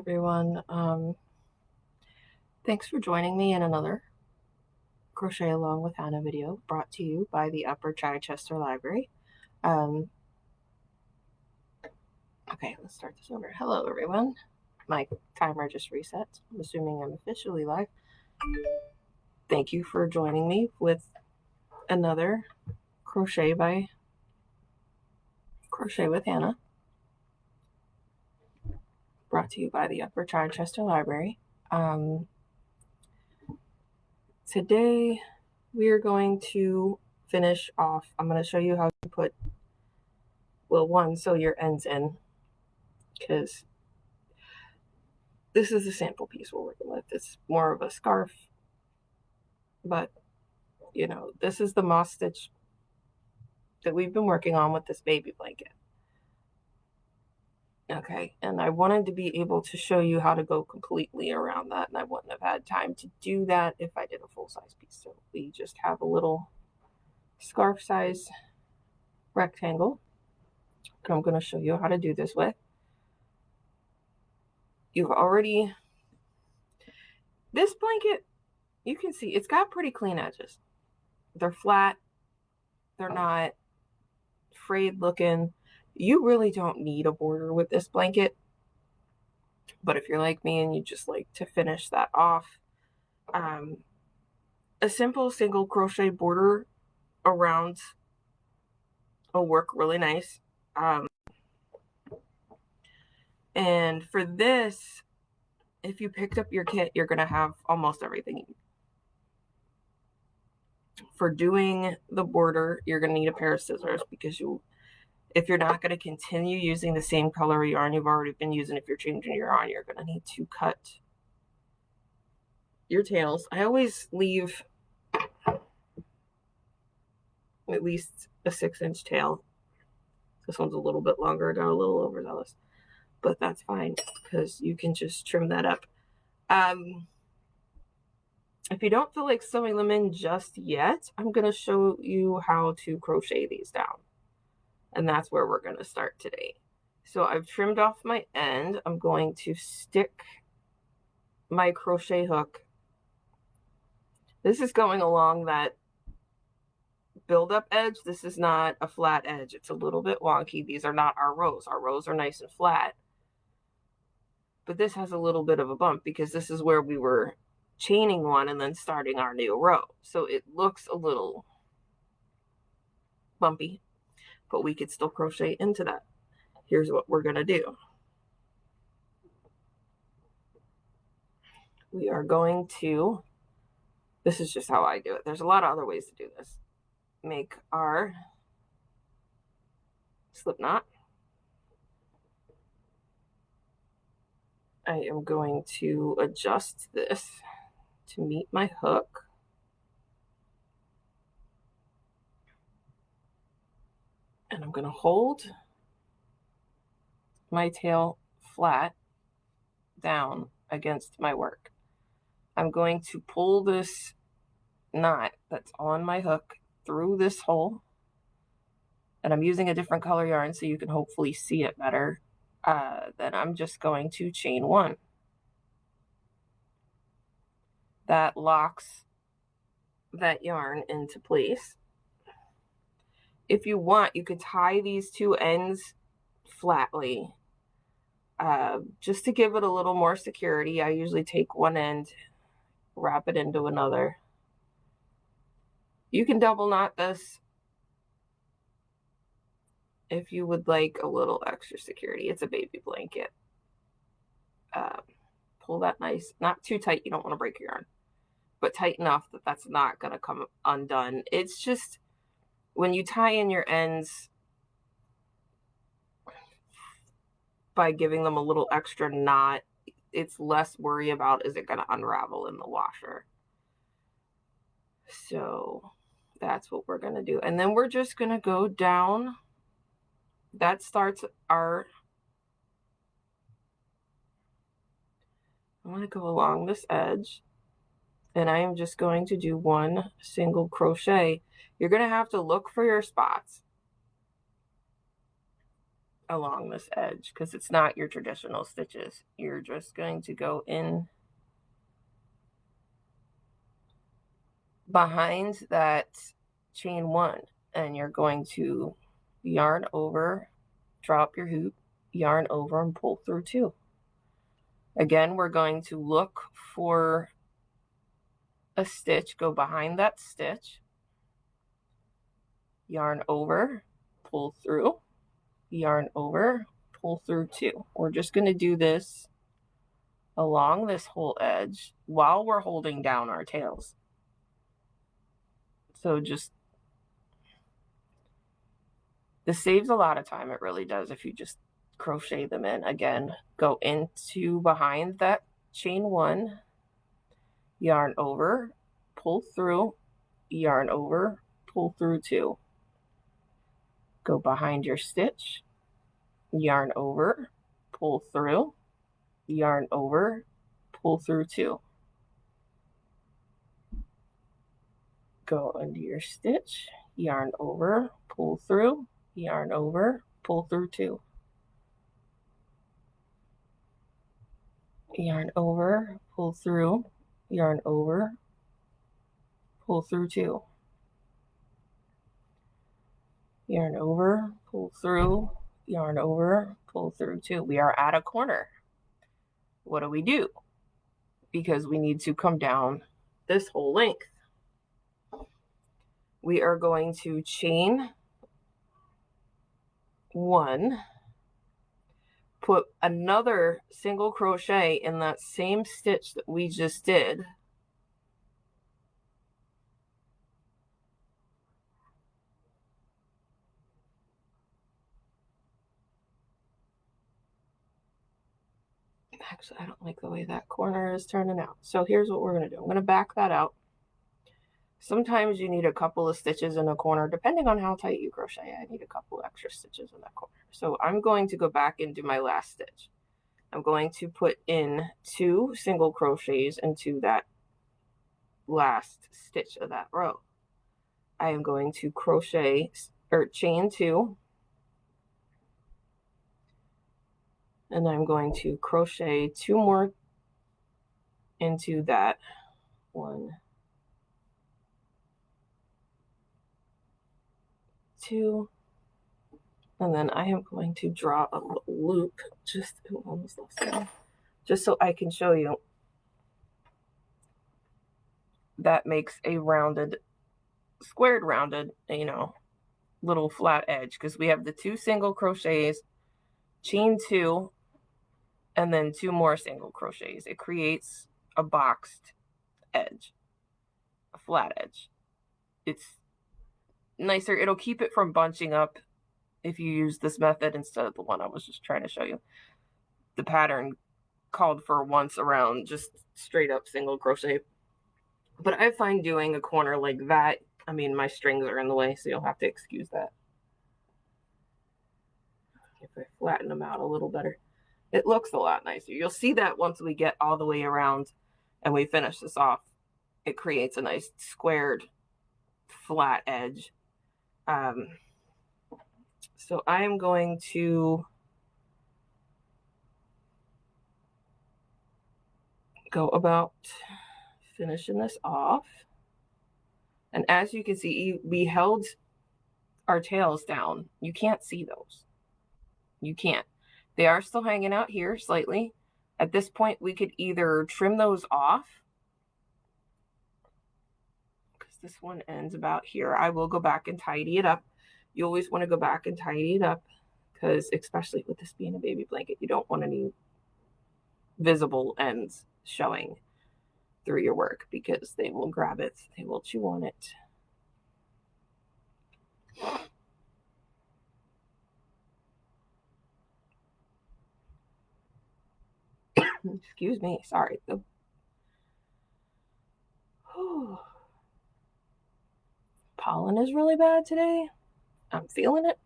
everyone. Thanks for joining me in another Crochet Along with Hannah video brought to you by the Upper Chichester Library. Okay, let's start this over. Hello, everyone. My timer just reset. I'm assuming I'm officially live. Thank you for joining me with another Crochet with Hannah, brought to you by the Upper Chichester Library. Today we are going to finish off. I'm going to show you how to put, sew your ends in, because this is the sample piece we're working with. It's more of a scarf, but this is the moss stitch that we've been working on with this baby blanket. Okay, and I wanted to be able to show you how to go completely around that, and I wouldn't have had time to do that if I did a full-size piece. So we just have a little scarf size rectangle that I'm going to show you how to do this with. This blanket, you can see it's got pretty clean edges. They're flat, they're not frayed looking. You really don't need a border with this blanket, but if you're like me and you just like to finish that off, a simple single crochet border around will work really nice. And for this, if you picked up your kit, you're going to have almost everything you need. For doing the border, you're going to need a pair of scissors, because if you're not going to continue using the same color yarn you've already been using, if you're changing your yarn, you're going to need to cut your tails. I always leave at least a 6-inch tail. This one's a little bit longer. I got a little overzealous, but that's fine because you can just trim that up. If you don't feel like sewing them in just yet, I'm going to show you how to crochet these down. And that's where we're going to start today. So I've trimmed off my end. I'm going to stick my crochet hook. This is going along that build-up edge. This is not a flat edge. It's a little bit wonky. These are not our rows. Our rows are nice and flat. But this has a little bit of a bump because this is where we were chaining one and then starting our new row. So it looks a little bumpy, but we could still crochet into that. Here's what we're going to do. We are going to, this is just how I do it. There's a lot of other ways to do this. Make our slip knot. I am going to adjust this to meet my hook. And I'm going to hold my tail flat down against my work. I'm going to pull this knot that's on my hook through this hole. And I'm using a different color yarn so you can hopefully see it better. Then I'm just going to chain one. That locks that yarn into place. If you want, you could tie these two ends flatly, just to give it a little more security. I usually take one end, wrap it into another. You can double knot this if you would like a little extra security. It's a baby blanket. Pull that nice, not too tight, you don't want to break your yarn, but tight enough that that's not going to come undone. It's just when you tie in your ends by giving them a little extra knot, it's less worry about is it going to unravel in the washer. So that's what we're going to do. And then we're just going to go down. That starts our, I'm going to go along this edge, and I am just going to do one single crochet. You're going to have to look for your spots. along this edge because it's not your traditional stitches. You're just going to go in behind that chain 1 and you're going to yarn over, drop your hoop, yarn over and pull through 2. Again, we're going to look for a stitch, go behind that stitch, yarn over, pull through, yarn over, pull through 2. We're just going to do this along this whole edge while we're holding down our tails. So just, this saves a lot of time, it really does, if you just crochet them in. Again, go into behind that chain 1, yarn over, pull through, yarn over, pull through 2. Go behind your stitch, yarn over, pull through, yarn over, pull through 2. Go under your stitch, yarn over, pull through, yarn over, pull through 2. Yarn over, pull through, yarn over, pull through 2. Yarn over, pull through, yarn over, pull through 2. We are at a corner. What do? Because we need to come down this whole length. We are going to chain 1, put another single crochet in that same stitch that we just did, actually I don't like the way that corner is turning out, so here's what we're going to do. I'm going to back that out. Sometimes you need a couple of stitches in a corner, depending on how tight you crochet. I need a couple extra stitches in that corner. So I'm going to go back into my last stitch. I'm going to put in 2 single crochets into that last stitch of that row. I am going to crochet or chain 2, and I'm going to crochet 2 more into that 1, 2, and then I am going to draw a loop just so I can show you. That makes a rounded, squared rounded, you know, little flat edge, because we have the 2 single crochets, chain 2, and then 2 more single crochets. It creates a boxed edge, a flat edge. It's nicer. It'll keep it from bunching up if you use this method instead of the one I was just trying to show you. The pattern called for once around just straight up single crochet, but I find doing a corner like that, I mean, my strings are in the way, so you'll have to excuse that. If I flatten them out a little better, it looks a lot nicer. You'll see that once we get all the way around and we finish this off, it creates a nice squared flat edge. So I am going to go about finishing this off. And as you can see, we held our tails down. You can't see those. You can't. They are still hanging out here slightly. At this point, we could either trim those off, because this one ends about here. I will go back and tidy it up. You always want to go back and tidy it up, because especially with this being a baby blanket, you don't want any visible ends showing through your work, because they will grab it, they will chew on it. Excuse me, sorry. Pollen is really bad today. I'm feeling it.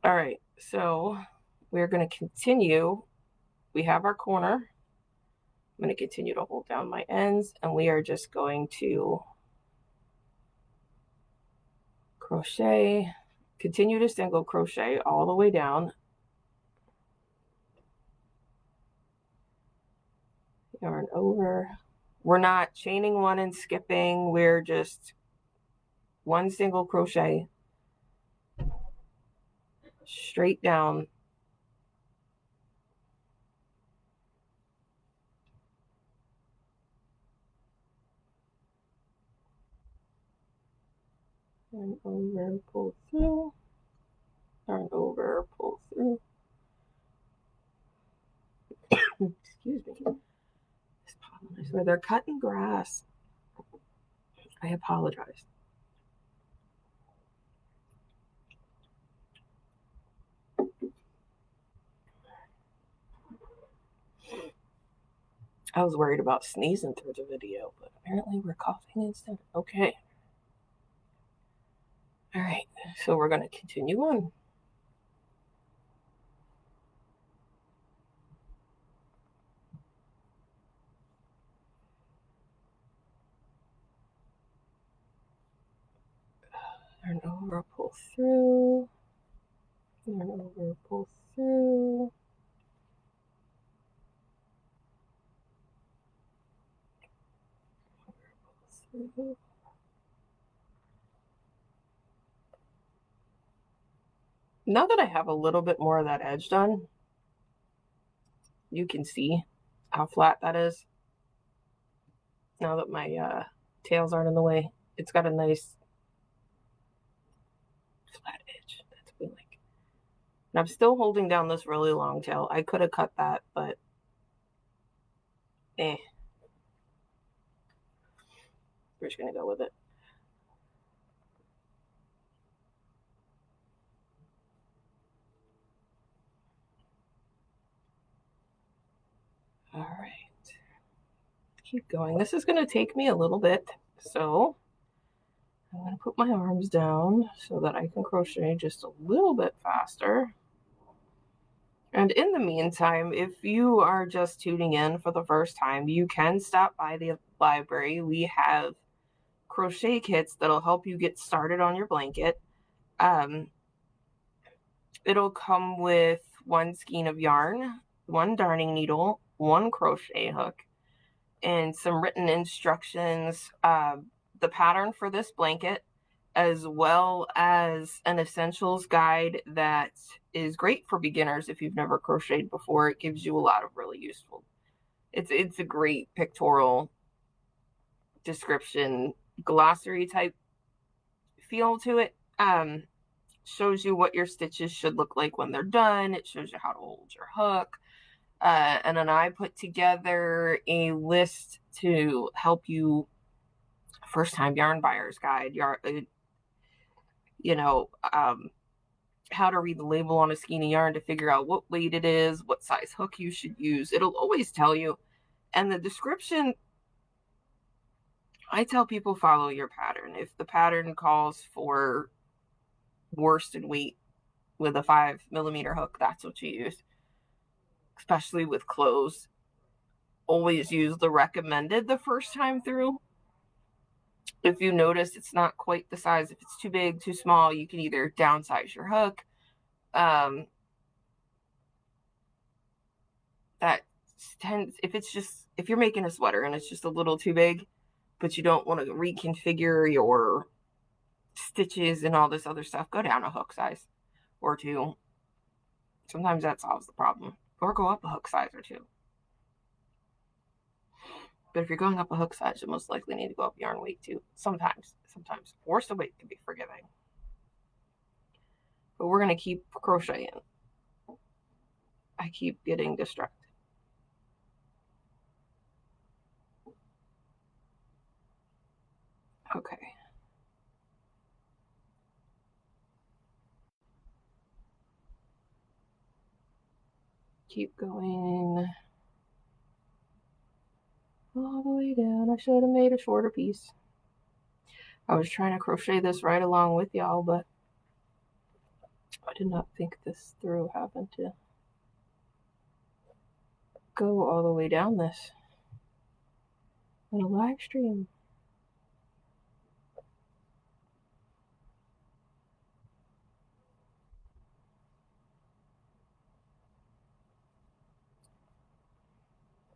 All right, so we're going to continue. We have our corner. I'm going to continue to hold down my ends, and we are just going to crochet, Continue to single crochet all the way down. Yarn over. We're not chaining one and skipping. We're just one single crochet straight down. Yarn over, pull through. Yarn over, pull through. Excuse me. They're cutting grass. I apologize. I was worried about sneezing through the video, but apparently we're coughing instead. Okay. All right, so we're going to continue on. Yarn over, pull through. Yarn over, pull through. Pull through. Now that I have a little bit more of that edge done, you can see how flat that is. Now that my tails aren't in the way, it's got a nice flat edge. That's what I like. And I'm still holding down this really long tail. I could have cut that, but we're just gonna go with it. All right, keep going. This is gonna take me a little bit, so I'm going to put my arms down so that I can crochet just a little bit faster. And in the meantime, if you are just tuning in for the first time, you can stop by the library. We have crochet kits that'll help you get started on your blanket. It'll come with one skein of yarn, one darning needle, one crochet hook, and some written instructions. The pattern for this blanket, as well as an essentials guide that is great for beginners if you've never crocheted before. It gives you a lot of really useful. It's a great pictorial description, glossary type feel to it. Shows you what your stitches should look like when they're done. It shows you how to hold your hook. And then I put together a list to help you, first time yarn buyer's guide, how to read the label on a skein of yarn to figure out what weight it is, what size hook you should use. It'll always tell you. And the description, I tell people follow your pattern. If the pattern calls for worsted weight with a 5mm hook, that's what you use. Especially with clothes, always use the recommended the first time through. If you notice it's not quite the size, if it's too big, too small, you can either downsize your hook. That tends, if you're making a sweater and it's just a little too big, but you don't want to reconfigure your stitches and all this other stuff, go down a hook size or two. Sometimes that solves the problem. Or go up a hook size or two. But if you're going up a hook size, you most likely need to go up yarn weight too. Sometimes. Worsted weight can be forgiving. But we're going to keep crocheting. I keep getting distracted. Okay. Keep going all the way down. I should have made a shorter piece. I was trying to crochet this right along with y'all, but I did not think this through. Happened to go all the way down this in a live stream.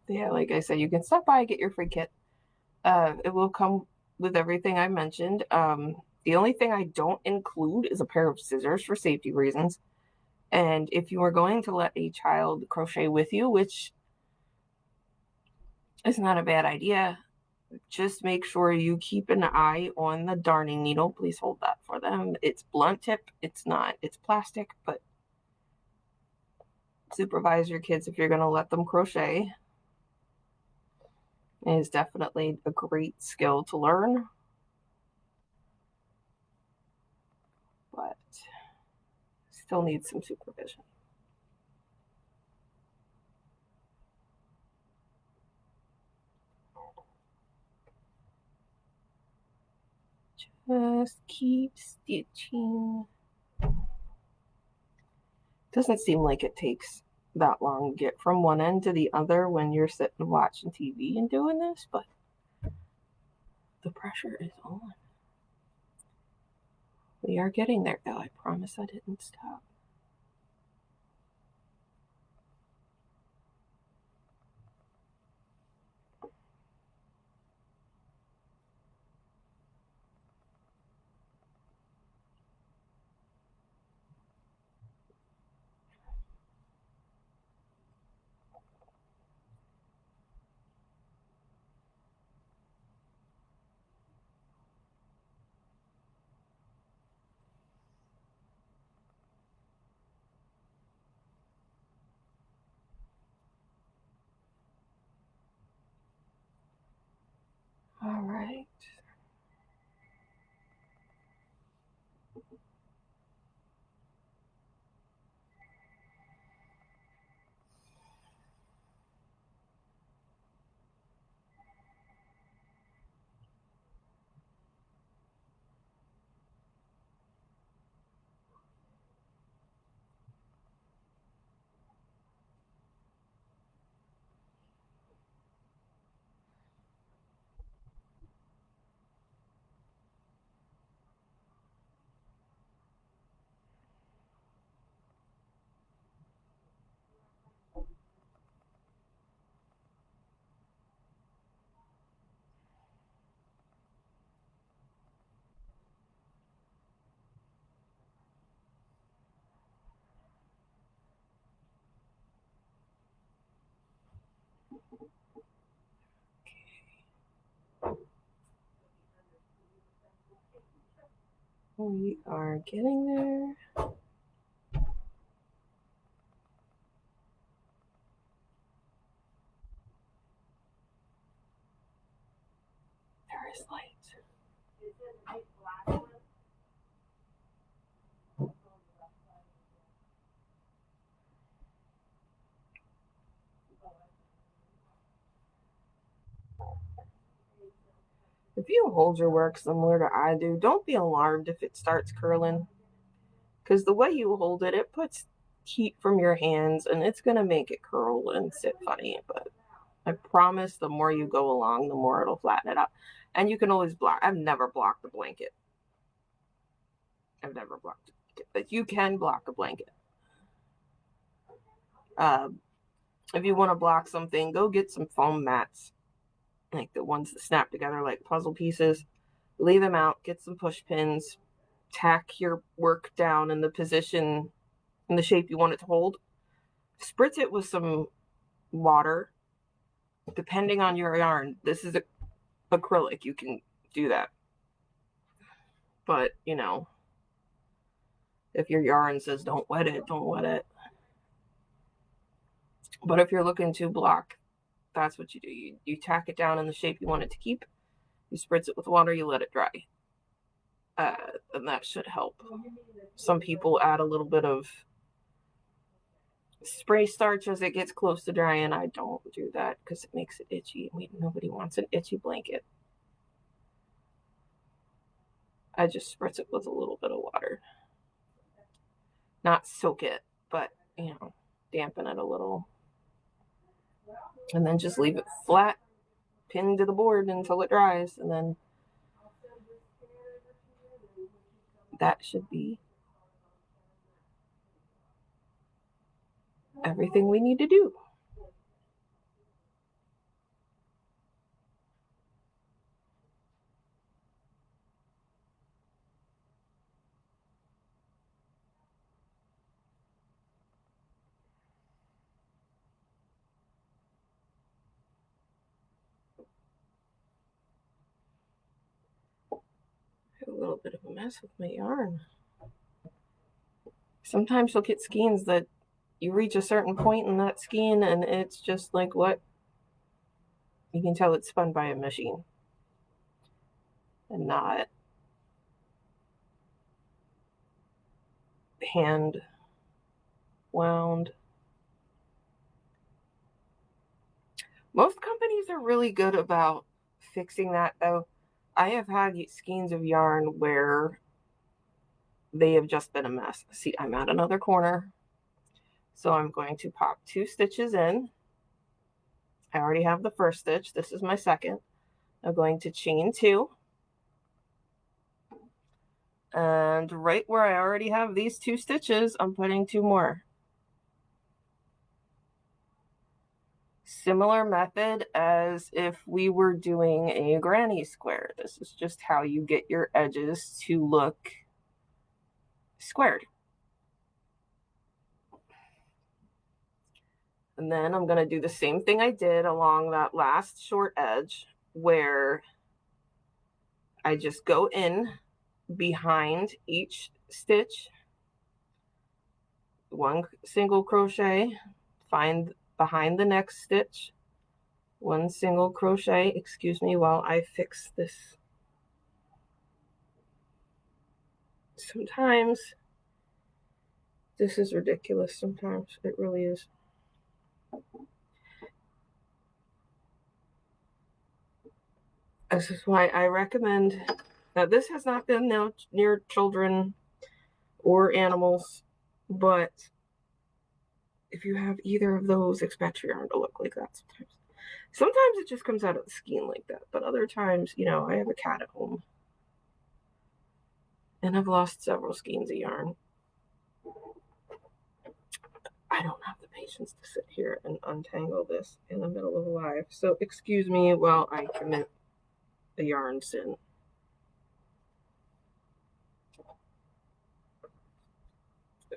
Yeah, like I said, you can stop by and get your free kit. It will come with everything I mentioned. The only thing I don't include is a pair of scissors for safety reasons. And if you are going to let a child crochet with you, which is not a bad idea, just make sure you keep an eye on the darning needle. Please hold that for them. It's blunt tip. It's plastic, but supervise your kids if you're going to let them crochet. It is definitely a great skill to learn, but still needs some supervision. Just keep stitching. Doesn't seem like it takes that long to get from one end to the other when you're sitting watching TV and doing this, but the pressure is on. We are getting there, though. I promise I didn't stop. All right. We are getting there. There is light. If you hold your work similar to I do, don't be alarmed if it starts curling. Because the way you hold it, it puts heat from your hands and it's going to make it curl and sit funny. But I promise the more you go along, the more it'll flatten it out. And you can always block. I've never blocked a blanket. I've never blocked it. But you can block a blanket. If you want to block something, go get some foam mats. Like the ones that snap together like puzzle pieces. Lay them out, get some push pins, tack your work down in the position, in the shape you want it to hold. Spritz it with some water, depending on your yarn. This is acrylic, you can do that. But, you know, if your yarn says don't wet it, don't wet it. But if you're looking to block, that's what you do. You tack it down in the shape you want it to keep. You spritz it with water, you let it dry. And that should help. Some people add a little bit of spray starch as it gets close to drying. I don't do that because it makes it itchy. Nobody wants an itchy blanket. I just spritz it with a little bit of water. Not soak it, but, you know, dampen it a little. And then just leave it flat, pinned to the board until it dries. And then that should be everything we need to do. little bit of a mess with my yarn. Sometimes you'll get skeins that you reach a certain point in that skein and it's just like, what? You can tell it's spun by a machine and not hand wound. Most companies are really good about fixing that, though. I have had skeins of yarn where they have just been a mess. See, I'm at another corner, so I'm going to pop 2 stitches in. I already have the first stitch. This is my second. I'm going to chain 2. And right where I already have these 2 stitches, I'm putting 2 more. Similar method as if we were doing a granny square. This is just how you get your edges to look squared. And then I'm going to do the same thing I did along that last short edge where I just go in behind each stitch, 1 single crochet, find behind the next stitch, 1 single crochet. Excuse me while I fix this. Sometimes this is ridiculous. Sometimes it really is. This is why I recommend, now this has not been near children or animals, but if you have either of those, expect your yarn to look like that sometimes. Sometimes it just comes out of the skein like that, but other times, you know, I have a cat at home and I've lost several skeins of yarn. I don't have the patience to sit here and untangle this in the middle of a live, so excuse me while I commit a yarn sin.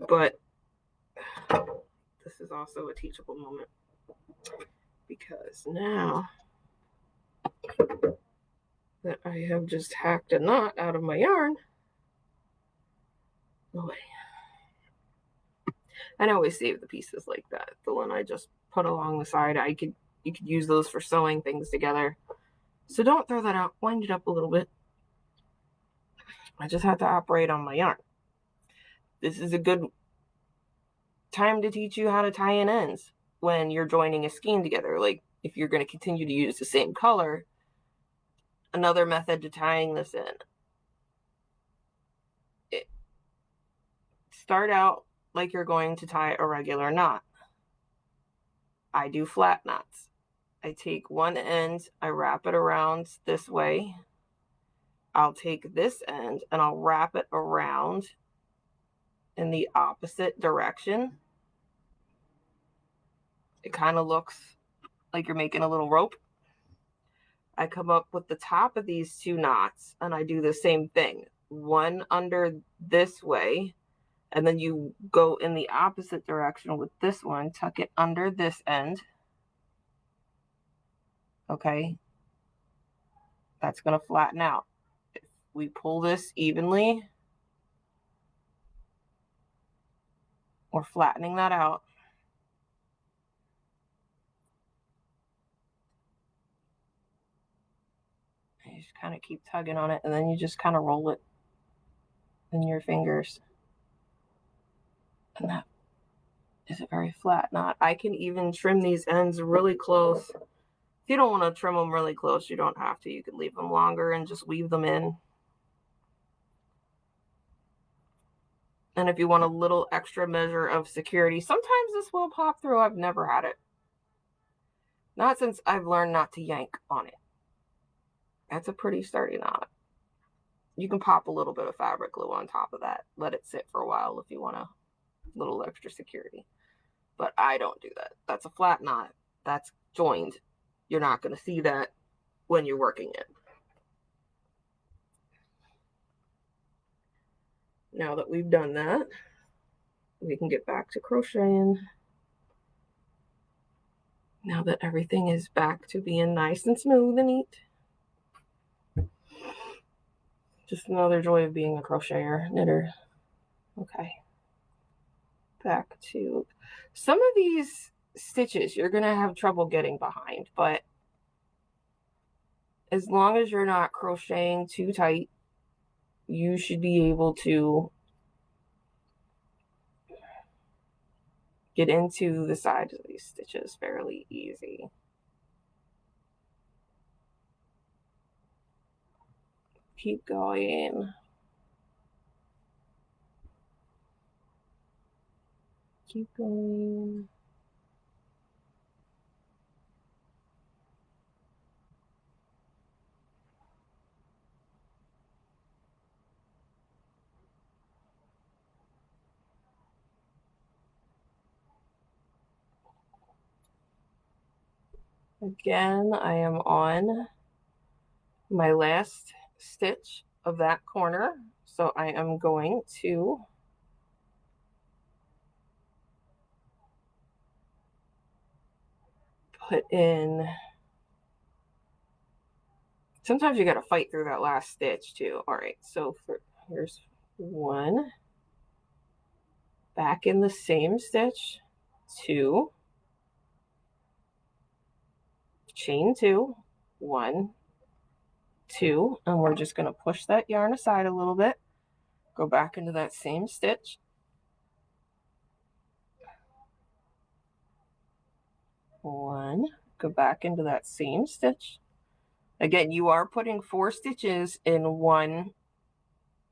But this is also a teachable moment because now that I have just hacked a knot out of my yarn, boy, I always save the pieces like that. The one I just put along the side, you could use those for sewing things together. So don't throw that out. Wind it up a little bit. I just have to operate on my yarn. This is a good time to teach you how to tie in ends when you're joining a skein together. Like if you're going to continue to use the same color, another method to tying this in. Start out like you're going to tie a regular knot. I do flat knots. I take one end, I wrap it around this way. I'll take this end and I'll wrap it around in the opposite direction. It kind of looks like you're making a little rope. I come up with the top of these 2 knots and I do the same thing. One under this way, and then you go in the opposite direction with this one, tuck it under this end. Okay, that's going to flatten out. If we pull this evenly, we're flattening that out. You just kind of keep tugging on it, and then you just kind of roll it in your fingers. And that is a very flat knot. I can even trim these ends really close. If you don't want to trim them really close, you don't have to. You can leave them longer and just weave them in. And if you want a little extra measure of security, sometimes this will pop through. I've never had it. Not since I've learned not to yank on it. That's a pretty sturdy knot. You can pop a little bit of fabric glue on top of that. Let it sit for a while if you want a little extra security. But I don't do that. That's a flat knot. That's joined. You're not going to see that when you're working it. Now that we've done that, we can get back to crocheting. Now that everything is back to being nice and smooth and neat. Just another joy of being a crocheter, knitter. Okay. Back to some of these stitches you're going to have trouble getting behind, but as long as you're not crocheting too tight, you should be able to get into the sides of these stitches fairly easy. Keep going. Keep going. Again, I am on my last stitch of that corner, so I am going to put in, sometimes you got to fight through that last stitch too. All right, so here's one, back in the same stitch, 2, chain 2, 1, 2, and we're just going to push that yarn aside a little bit, go back into that same stitch, 1, go back into that same stitch. Again, you are putting 4 stitches in one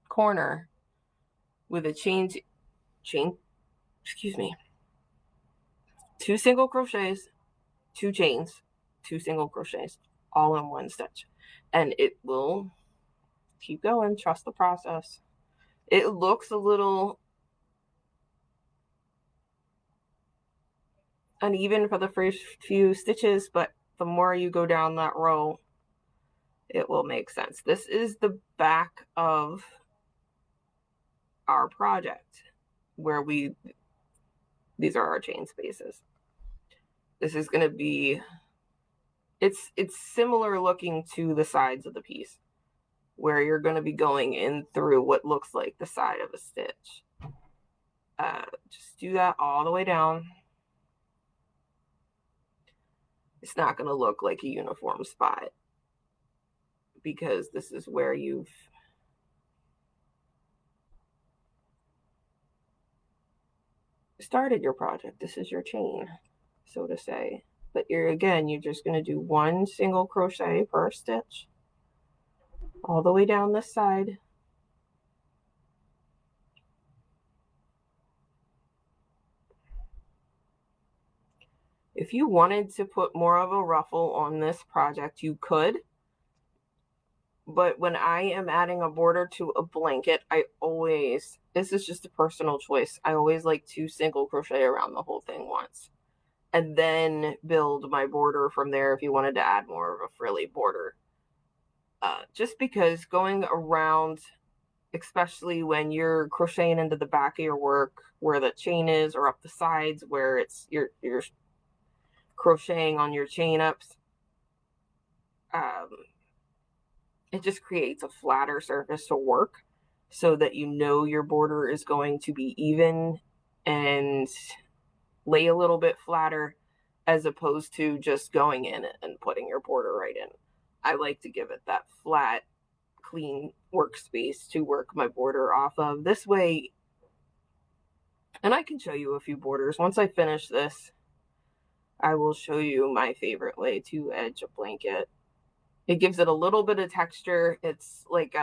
corner with a chain, excuse me, 2 single crochets, 2 chains, 2 single crochets, all in one stitch. And it will keep going. Trust the process. It looks a little uneven for the first few stitches, but the more you go down that row, it will make sense. This is the back of our project where these are our chain spaces. This is going to be, it's similar looking to the sides of the piece where you're going to be going in through what looks like the side of a stitch. Just do that all the way down. It's not going to look like a uniform spot because this is where you've started your project. This is your chain, so to say. But you're just going to do 1 single crochet per stitch all the way down this side. If you wanted to put more of a ruffle on this project, you could. But when I am adding a border to a blanket, this is just a personal choice, I always like to single crochet around the whole thing once. And then build my border from there if you wanted to add more of a frilly border. Just because going around, especially when you're crocheting into the back of your work where the chain is, or up the sides where you're crocheting on your chain ups, it just creates a flatter surface to work so that you know your border is going to be even and lay a little bit flatter, as opposed to just going in and putting your border right in. I like to give it that flat, clean workspace to work my border off of. This way, and I can show you a few borders. Once I finish this, I will show you my favorite way to edge a blanket. It gives it a little bit of texture. It's like,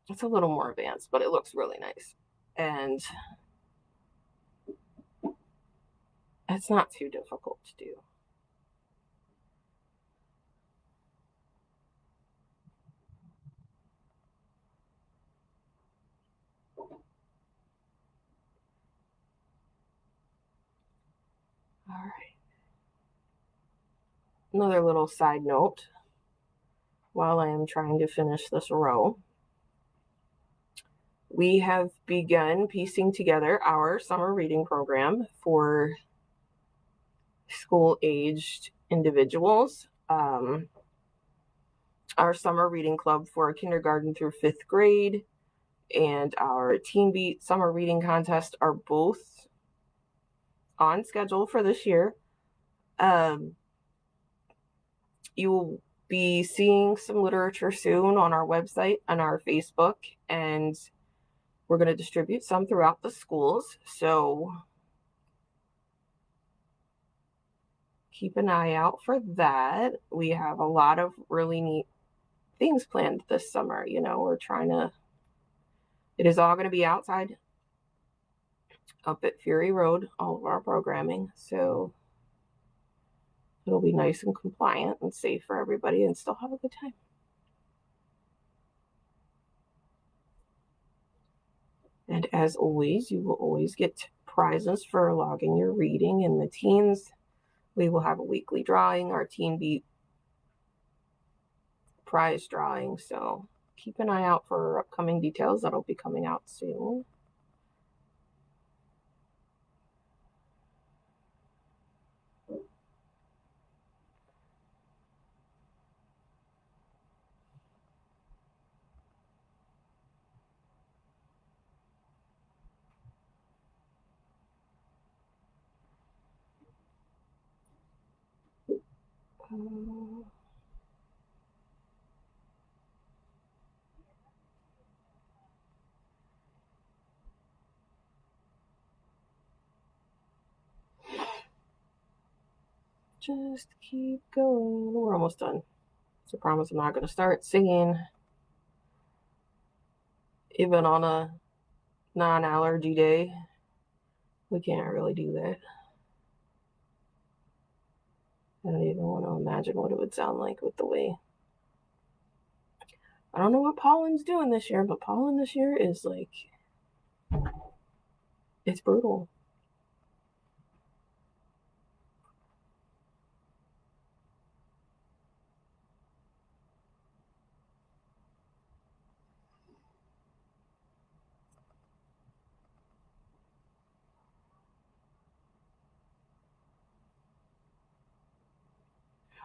it's a little more advanced, but it looks really nice. And it's not too difficult to do. All right. Another little side note while I am trying to finish this row. We have begun piecing together our summer reading program for school-aged individuals. our summer reading club for kindergarten through 5th grade and our Teen Beat summer reading contest are both on schedule for this year. You will be seeing some literature soon on our website and our Facebook, and we're going to distribute some throughout the schools. So keep an eye out for that. We have a lot of really neat things planned this summer. You know, we're trying to, it is all going to be outside up at Fury Road, all of our programming. So it'll be nice and compliant and safe for everybody and still have a good time. And as always, you will always get prizes for logging your reading. In the teens, we will have a weekly drawing, our Teen Beat prize drawing. So keep an eye out for upcoming details that'll be coming out soon. Just keep going. We're almost done. So I promise I'm not going to start singing even on a non-allergy day. We can't really do that. I don't even want to imagine what it would sound like with the way. I don't know what pollen's doing this year, but pollen this year is like, it's brutal.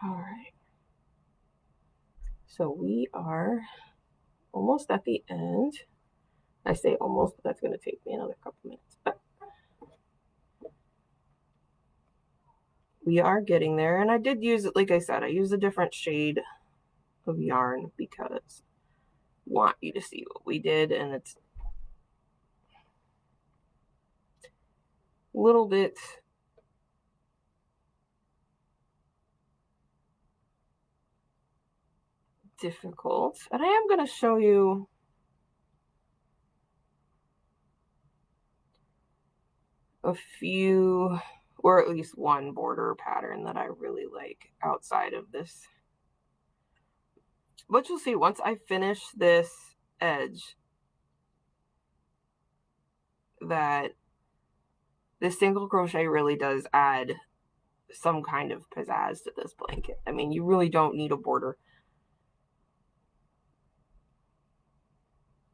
All right. So we are almost at the end. I say almost, but that's going to take me another couple minutes. But we are getting there. And I did use it, like I said, I used a different shade of yarn because I want you to see what we did. And it's a little bit difficult. And I am going to show you a few, or at least one border pattern that I really like outside of this. But you'll see once I finish this edge that this single crochet really does add some kind of pizzazz to this blanket. I mean, you really don't need a border.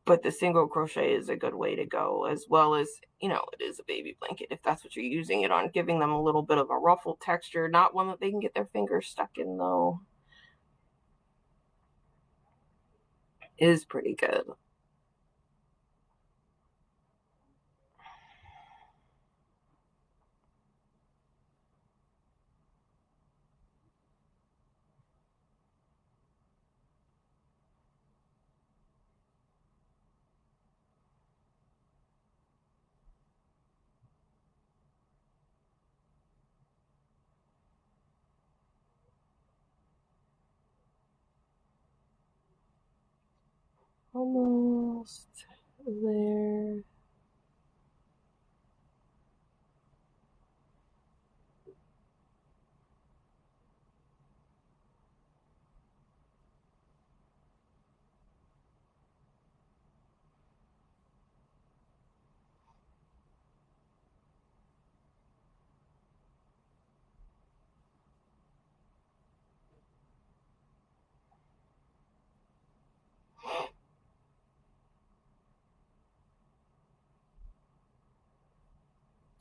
But the single crochet is a good way to go, as well as, you know, it is a baby blanket if that's what you're using it on, giving them a little bit of a ruffled texture, not one that they can get their fingers stuck in though. Is pretty good. Almost there.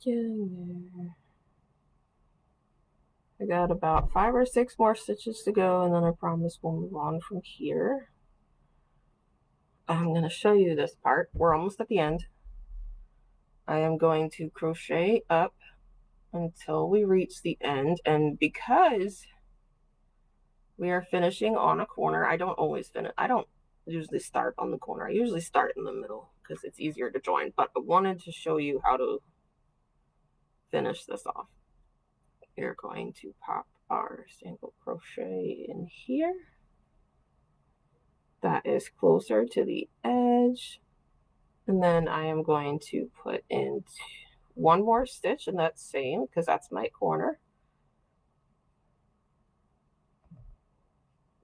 Getting there. I got about 5 or 6 more stitches to go, and then I promise we'll move on from here. I'm going to show you this part. We're almost at the end. I am going to crochet up until we reach the end, and because we are finishing on a corner, I don't always finish. I don't usually start on the corner. I usually start in the middle because it's easier to join, but I wanted to show you how to finish this off. We're going to pop our single crochet in here. That is closer to the edge. And then I am going to put in one more stitch in that same, because that's my corner.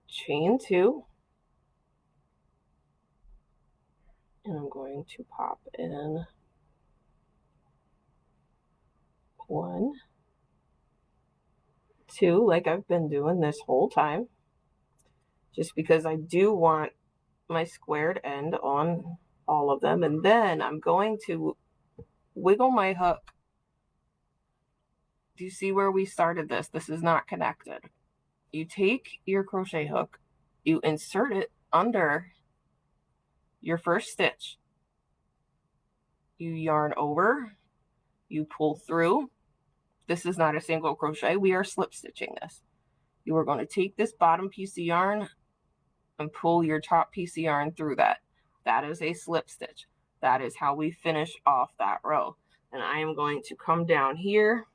Chain 2. And I'm going to pop in 1, 2, like I've been doing this whole time, just because I do want my squared end on all of them. And then I'm going to wiggle my hook. Do you see where we started this? This is not connected. You take your crochet hook, you insert it under your first stitch, you yarn over, you pull through. This is not a single crochet, we are slip stitching this. You are going to take this bottom piece of yarn and pull your top piece of yarn through that. That is a slip stitch. That is how we finish off that row. And I am going to come down here.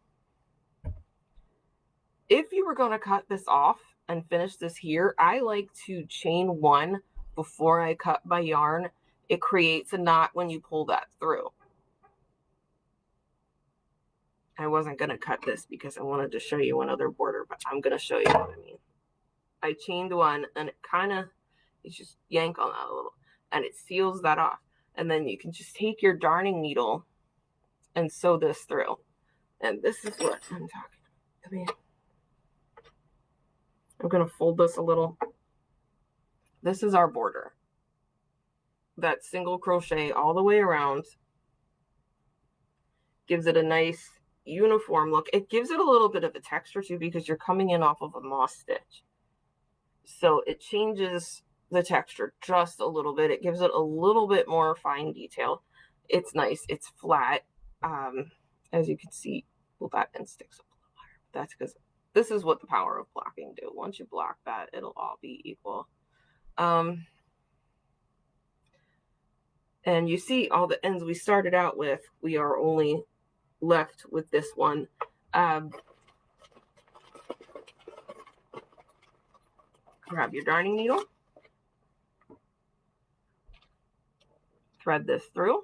If you were going to cut this off and finish this here, I like to chain 1 before I cut my yarn. It creates a knot when you pull that through. I wasn't going to cut this because I wanted to show you another border, but I'm going to show you what I mean. I chained 1 and it kind of, you just yank on that a little and it seals that off. And then you can just take your darning needle and sew this through. And this is what I'm talking about. I'm going to fold this a little. This is our border. That single crochet all the way around gives it a nice uniform look. It gives it a little bit of a texture too because you're coming in off of a moss stitch. So it changes the texture just a little bit. It gives it a little bit more fine detail. It's nice. It's flat. As you can see, well, that end sticks up a little higher. That's because this is what the power of blocking do. Once you block that, it'll all be equal. And you see all the ends we started out with, we are only left with this one. Grab your darning needle, thread this through.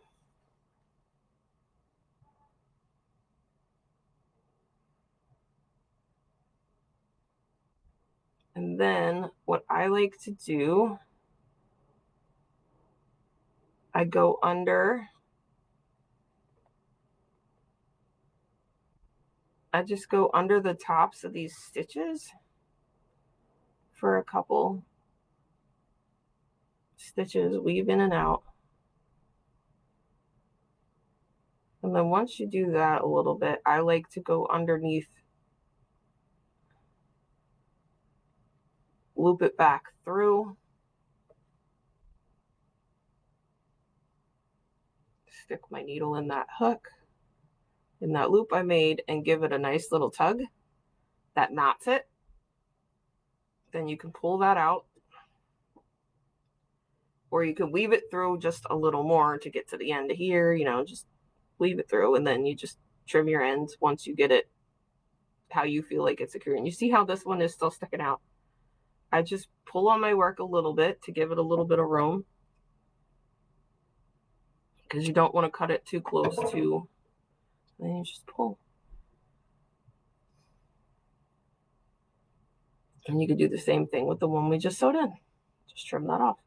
And then what I like to do, I go under. I just go under the tops of these stitches for a couple stitches, weave in and out. And then once you do that a little bit, I like to go underneath, loop it back through, stick my needle in that hook, in that loop I made, and give it a nice little tug that knots it. Then you can pull that out, or you can weave it through just a little more to get to the end of here, you know, just weave it through, and then you just trim your ends once you get it how you feel like it's secure. And you see how this one is still sticking out? I just pull on my work a little bit to give it a little bit of room, because you don't want to cut it too close to, then you just pull. And you could do the same thing with the one we just sewed in. Just trim that off.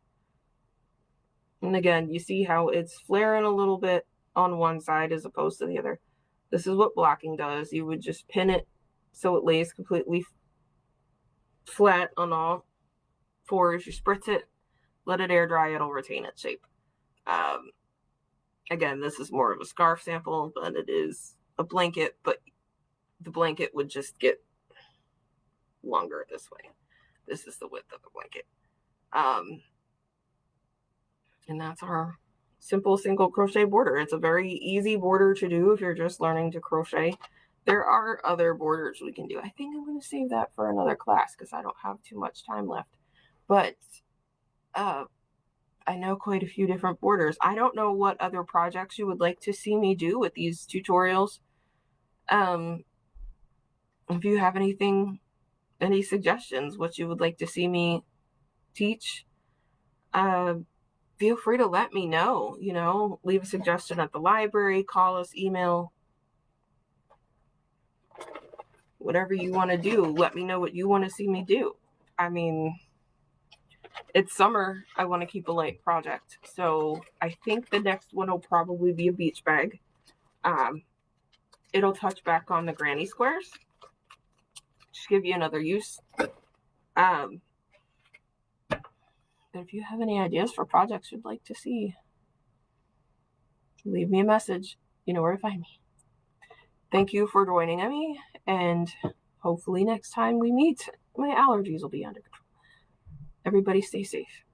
And again, you see how it's flaring a little bit on one side as opposed to the other. This is what blocking does. You would just pin it so it lays completely flat on all fours. You spritz it, let it air dry, it'll retain its shape. Again, this is more of a scarf sample than it is a blanket, but the blanket would just get longer this way. This is the width of the blanket. And that's our simple single crochet border. It's a very easy border to do if you're just learning to crochet. There are other borders we can do. I think I'm going to save that for another class because I don't have too much time left. But I know quite a few different borders. I don't know what other projects you would like to see me do with these tutorials. If you have anything, any suggestions, what you would like to see me teach, feel free to let me know. You know, leave a suggestion at the library, call us, email, whatever you want to do. Let me know what you want to see me do. I mean, it's summer. I want to keep a light project. So I think the next one will probably be a beach bag. It'll touch back on the granny squares. Just give you another use. But if you have any ideas for projects you'd like to see, leave me a message. You know where to find me. Thank you for joining me, and hopefully next time we meet, my allergies will be under control. Everybody stay safe.